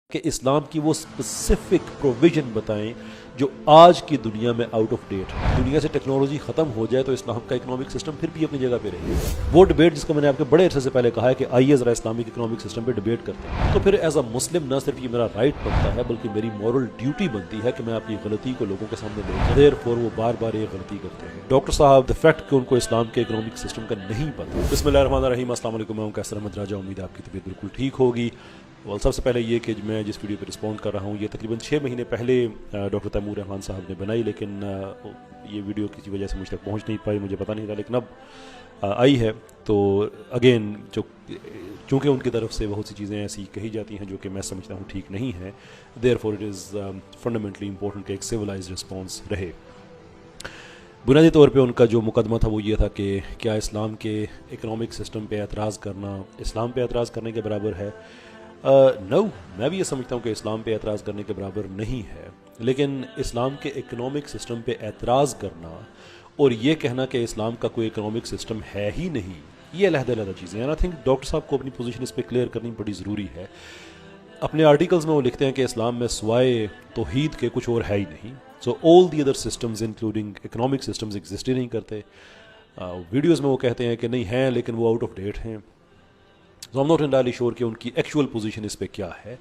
کہ اسلام کی وہ اسپیسیفک پروویژن بتائیں جو آج کی دنیا میں آؤٹ آف ڈیٹ ہے. دنیا سے ٹیکنالوجی ختم ہو جائے تو اسلام کا اکنامک سسٹم پھر بھی اپنی جگہ پہ رہے گا. وہ ڈبیٹ جس کا میں نے آپ کے بڑے عرصے سے پہلے کہا ہے کہ آئیے ذرا اسلامک اکنامک سسٹم پہ ڈبیٹ کرتے ہیں, تو پھر ایز اے مسلم نہ صرف یہ میرا رائٹ بنتا ہے بلکہ میری مورل ڈیوٹی بنتی ہے کہ میں اپنی غلطی کو لوگوں کے سامنے لے جاؤں. دیر فور وہ بار بار یہ غلطی کرتے ہیں. ڈاکٹر صاحب دا فیکٹ کہ ان کو اسلام کے اکنامک سسٹم کا نہیں پتا. بسم اللہ الرحمن الرحیم. السلام علیکم, میں ہوں کیسر احمد راجہ. امید ہے آپ کی طبیعت بالکل ٹھیک ہوگی. سب سے پہلے یہ کہ میں جس ویڈیو پہ رسپونڈ کر رہا ہوں یہ تقریباً 6 مہینے پہلے ڈاکٹر تیمور رحمان صاحب نے بنائی, لیکن یہ ویڈیو کسی وجہ سے مجھ تک پہنچ نہیں پائی, مجھے پتہ نہیں تھا, لیکن اب آئی ہے. تو اگین چونکہ ان کی طرف سے بہت سی چیزیں ایسی کہی جاتی ہیں جو کہ میں سمجھتا ہوں ٹھیک نہیں ہے, there for it is fundamentally important کہ ایک سویلائزڈ رسپانس رہے. بنیادی طور پہ ان کا جو مقدمہ تھا وہ یہ تھا کہ کیا اسلام کے اکنامک سسٹم پہ اعتراض کرنا اسلام پہ اعتراض کرنے کے برابر ہے. نو, میں بھی یہ سمجھتا ہوں کہ اسلام پہ اعتراض کرنے کے برابر نہیں ہے, لیکن اسلام کے اکنامک سسٹم پہ اعتراض کرنا اور یہ کہنا کہ اسلام کا کوئی اکنامک سسٹم ہے ہی نہیں, یہ علیحدہ علیحدہ چیزیں ہیں. آئی تھنک ڈاکٹر صاحب کو اپنی پوزیشن اس پہ کلیئر کرنی بڑی ضروری ہے. اپنے آرٹیکلز میں وہ لکھتے ہیں کہ اسلام میں سوائے توحید کے کچھ اور ہے ہی نہیں. So all the other systems including economic systems exist ہی نہیں کرتے. ویڈیوز میں وہ کہتے ہیں کہ نہیں ہیں لیکن وہ آؤٹ آف ڈیٹ ہیں. So I'm not entirely sure کہ ان کی ایکچوئل پوزیشن اس پہ کیا ہے.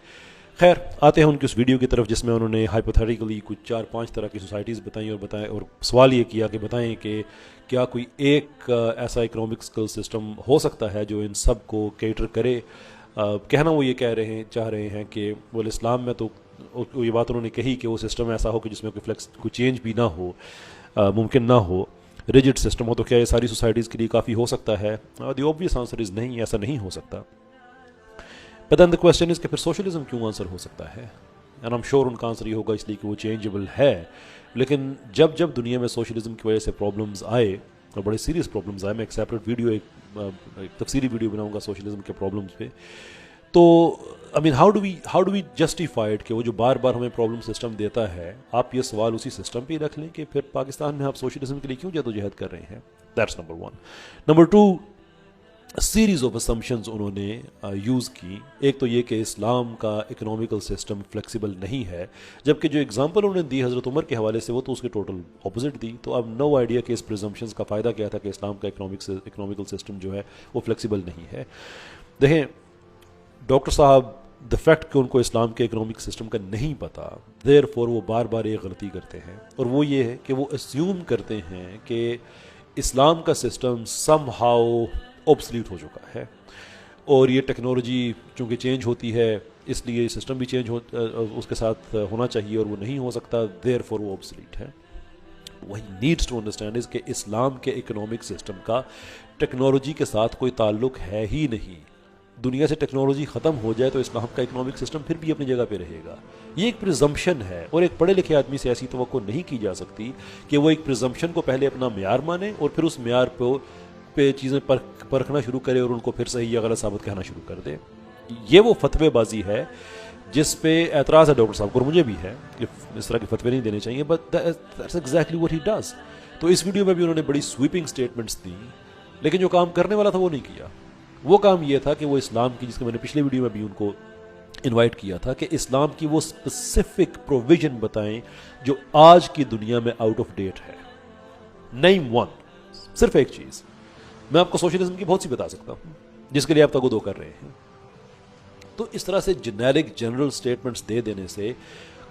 خیر, آتے ہیں ان کی اس ویڈیو کی طرف جس میں انہوں نے ہائپوتھیٹیکلی کچھ 4-5 طرح کی سوسائٹیز بتائیں اور سوال یہ کیا کہ بتائیں کہ کیا کوئی ایک ایسا اکنامک سسٹم ہو سکتا ہے جو ان سب کو کیٹر کرے. کہنا وہ یہ چاہ رہے ہیں کہ وہ اسلام میں تو یہ بات انہوں نے کہی کہ وہ سسٹم ایسا ہو کہ جس میں کوئی چینج بھی نہ ہو, ممکن نہ ہو, ریجڈ سسٹم ہو, تو کیا یہ ساری سوسائٹیز کے لیے کافی ہو سکتا ہے. دی اوبویس آنسر از نہیں, ایسا نہیں ہو سکتا. بٹ دین دا کوسچن از کہ پھر سوشلزم کیوں آنسر ہو سکتا ہے. اینڈ ایم شیور ان کا آنسر یہ ہوگا اس لیے کہ وہ چینجبل ہے. لیکن جب دنیا میں سوشلزم کی وجہ سے پرابلمز آئے اور بڑے سیریس پرابلمز آئے, میں ایک سیپریٹ ویڈیو ایک تفصیلی ویڈیو بناؤں گا سوشلزم کے پرابلمز پہ. تو آئی مین ہاؤ ڈو وی جسٹیفائڈ کہ وہ جو بار بار ہمیں پرابلم سسٹم دیتا ہے, آپ یہ سوال اسی سسٹم پہ ہی رکھ لیں کہ پھر پاکستان میں آپ سوشلزم کے لیے کیوں جدوجہد کر رہے ہیں. That's number 1. Number 2, series of assumptions انہوں نے یوز کی. ایک تو یہ کہ اسلام کا اکنامیکل سسٹم فلیکسیبل نہیں ہے, جبکہ جو اگزامپل انہوں نے دی حضرت عمر کے حوالے سے وہ تو اس کے ٹوٹل اپوزٹ دی. تو اب نو آئیڈیا کہ اس پرزمپشنز کا فائدہ کیا تھا کہ اسلام کا اکنامیکل سسٹم جو ہے وہ فلیکسیبل نہیں ہے. دیکھیں ڈاکٹر صاحب, دا فیکٹ کہ ان کو اسلام کے اکنامک سسٹم کا نہیں پتا, دیر فور وہ بار بار یہ غلطی کرتے ہیں, اور وہ یہ ہے کہ وہ اسیوم کرتے ہیں کہ اسلام کا سسٹم سم ہاؤ اوبسلیٹ ہو چکا ہے, اور یہ ٹیکنالوجی چونکہ چینج ہوتی ہے اس لیے سسٹم بھی چینج اس کے ساتھ ہونا چاہیے, اور وہ نہیں ہو سکتا, دیر فور وہ اوبسلیٹ ہے. وہی نیڈس ٹو انڈرسٹینڈ از کہ اسلام کے اکنامک سسٹم کا ٹیکنالوجی کے ساتھ کوئی تعلق ہے ہی نہیں. دنیا سے ٹیکنالوجی ختم ہو جائے تو اسلام کا اکنامک سسٹم پھر بھی اپنی جگہ پہ رہے گا. یہ ایک پرزمپشن ہے, اور ایک پڑھے لکھے آدمی سے ایسی توقع نہیں کی جا سکتی کہ وہ ایک پرزمپشن کو پہلے اپنا معیار مانے اور پھر اس معیار پہ چیزیں پرکھنا شروع کرے اور ان کو پھر صحیح یا غلط ثابت کہنا شروع کر دے. یہ وہ فتوے بازی ہے جس پہ اعتراض ہے ڈاکٹر صاحب کو, اور مجھے بھی ہے کہ اس طرح کے فتوے نہیں دینے چاہیے, but that's exactly what he does. تو اس ویڈیو میں بھی انہوں نے بڑی سویپنگ اسٹیٹمنٹس دیں, لیکن جو کام کرنے والا تھا وہ نہیں کیا. وہ کام یہ تھا کہ وہ اسلام کی, جس کے میں نے پچھلے ویڈیو میں بھی ان کو انوائٹ کیا تھا, کہ اسلام کی وہ اسپیسیفک پروویژن بتائیں جو آج کی دنیا میں آؤٹ آف ڈیٹ ہے. نیم ون, صرف ایک چیز. میں آپ کو سوشلزم کی بہت سی بتا سکتا ہوں جس کے لیے آپ تگو دو کر رہے ہیں. تو اس طرح سے جنیرک جنرل سٹیٹمنٹس دے دینے سے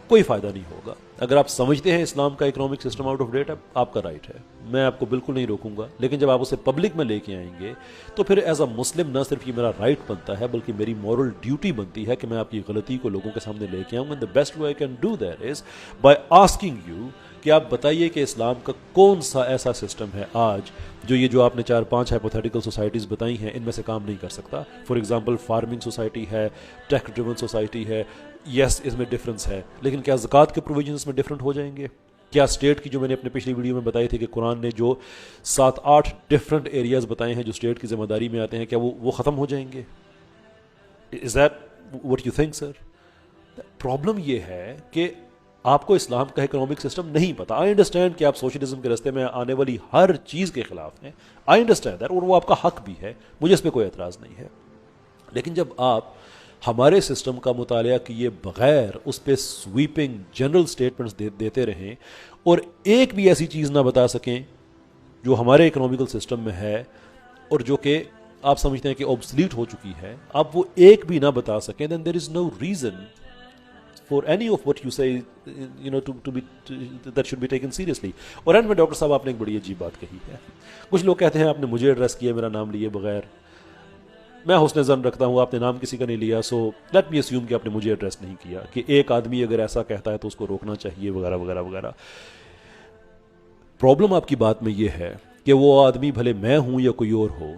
کوئی فائدہ نہیں ہوگا. اگر آپ سمجھتے ہیں اسلام کا economic system out of date ہے, آپ کا رائٹ ہے, میں آپ کو بالکل نہیں روکوں گا, لیکن جب آپ اسے پبلک میں لے کے آئیں گے تو پھر ایز اے مسلم نہ صرف یہ میرا رائٹ بنتا ہے بلکہ میری مورل ڈیوٹی بنتی ہے کہ میں آپ کی غلطی کو لوگوں کے سامنے لے کے آؤں. And the best way I can do that is by asking you کہ آپ بتائیے کہ اسلام کا کون سا ایسا سسٹم ہے آج جو آپ نے 4-5 ہائپوتھیٹیکل سوسائٹیز بتائی ہیں ان میں سے کام نہیں کر سکتا. فار ایگزامپل فارمنگ سوسائٹی ہے, ٹیک ڈریون سوسائٹی ہے. یس, اس میں ڈفرینس ہے, لیکن کیا زکوٰۃ کے پروویژنس میں ڈفرینٹ ہو جائیں گے؟ کیا اسٹیٹ کی, جو میں نے اپنے پچھلی ویڈیو میں بتائی تھی کہ قرآن نے جو 7-8 ڈفرینٹ ایریاز بتائے ہیں جو اسٹیٹ کی ذمہ داری میں آتے ہیں, کیا وہ ختم ہو جائیں گے؟ Is that what you think sir? Problem یہ ہے کہ آپ کو اسلام کا اکنامک سسٹم نہیں پتا. آئی انڈرسٹینڈ کہ آپ سوشلزم کے راستے میں آنے والی ہر چیز کے خلاف ہیں, آئی انڈرسٹینڈ دیٹ, اور وہ آپ کا حق بھی ہے, مجھے اس پہ کوئی اعتراض نہیں ہے. لیکن جب آپ ہمارے سسٹم کا مطالعہ کیے بغیر اس پہ سویپنگ جنرل سٹیٹمنٹس دیتے رہیں اور ایک بھی ایسی چیز نہ بتا سکیں جو ہمارے اکنامیکل سسٹم میں ہے اور جو کہ آپ سمجھتے ہیں کہ اوبسلیٹ ہو چکی ہے، آپ وہ ایک بھی نہ بتا سکیں، then there is no reason for any of what you say that should be taken seriously. اور اینڈ میں ڈاکٹر صاحب آپ نے ایک بڑی عجیب بات کہی ہے. کچھ لوگ کہتے ہیں آپ نے مجھے ایڈریس کیا میرا نام لیے بغیر، میں حسن ظن رکھتا ہوں آپ نے نام کسی کا نہیں لیا، سو لیٹ می اسیوم کہ آپ نے مجھے ایڈریس نہیں کیا، کہ ایک آدمی اگر ایسا کہتا ہے تو اس کو روکنا چاہیے وغیرہ وغیرہ وغیرہ. پرابلم آپ کی بات میں یہ ہے کہ وہ آدمی بھلے میں ہوں یا کوئی اور ہو،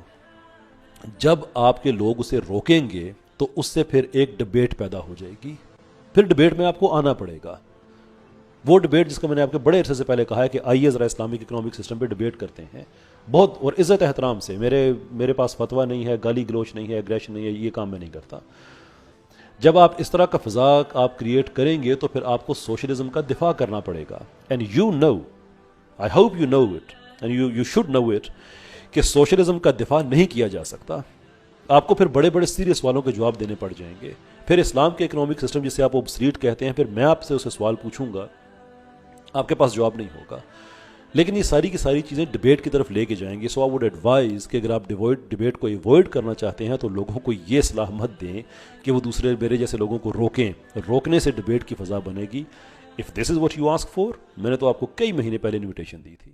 جب آپ کے لوگ اسے روکیں گے تو اس سے پھر ایک ڈبیٹ پیدا ہو جائے گی، پھر ڈبیٹ میں آپ کو آنا پڑے گا. وہ ڈبیٹ جس کا میں نے آپ کے بڑے عرصے سے پہلے کہا ہے کہ آئیے ذرا اسلامک اکنامک سسٹم پہ ڈبیٹ کرتے ہیں بہت اور عزت احترام سے. میرے پاس فتویٰ نہیں ہے، گالی گلوچ نہیں ہے، ایگریشن نہیں ہے، یہ کام میں نہیں کرتا. جب آپ اس طرح کا فضا آپ کریٹ کریں گے تو پھر آپ کو سوشلزم کا دفاع کرنا پڑے گا. And you know, I hope you know it and you should know it کہ سوشلزم کا دفاع نہیں کیا جا سکتا. آپ کو پھر بڑے بڑے سیریس سوالوں کے جواب دینے پڑ جائیں گے. پھر اسلام کے اکنامک سسٹم جسے آپ اوبسلیٹ کہتے ہیں، پھر میں آپ سے اسے سوال پوچھوں گا، آپ کے پاس جواب نہیں ہوگا. لیکن یہ ساری کی ساری چیزیں ڈبیٹ کی طرف لے کے جائیں گے. سو آئی ووڈ ایڈوائز کہ اگر آپ ڈبیٹ کو ایوائڈ کرنا چاہتے ہیں تو لوگوں کو یہ صلاح مت دیں کہ وہ دوسرے میرے جیسے لوگوں کو روکیں. روکنے سے ڈبیٹ کی فضا بنے گی. If this is what you ask for, میں نے تو آپ کو کئی مہینے پہلے انویٹیشن دی تھی.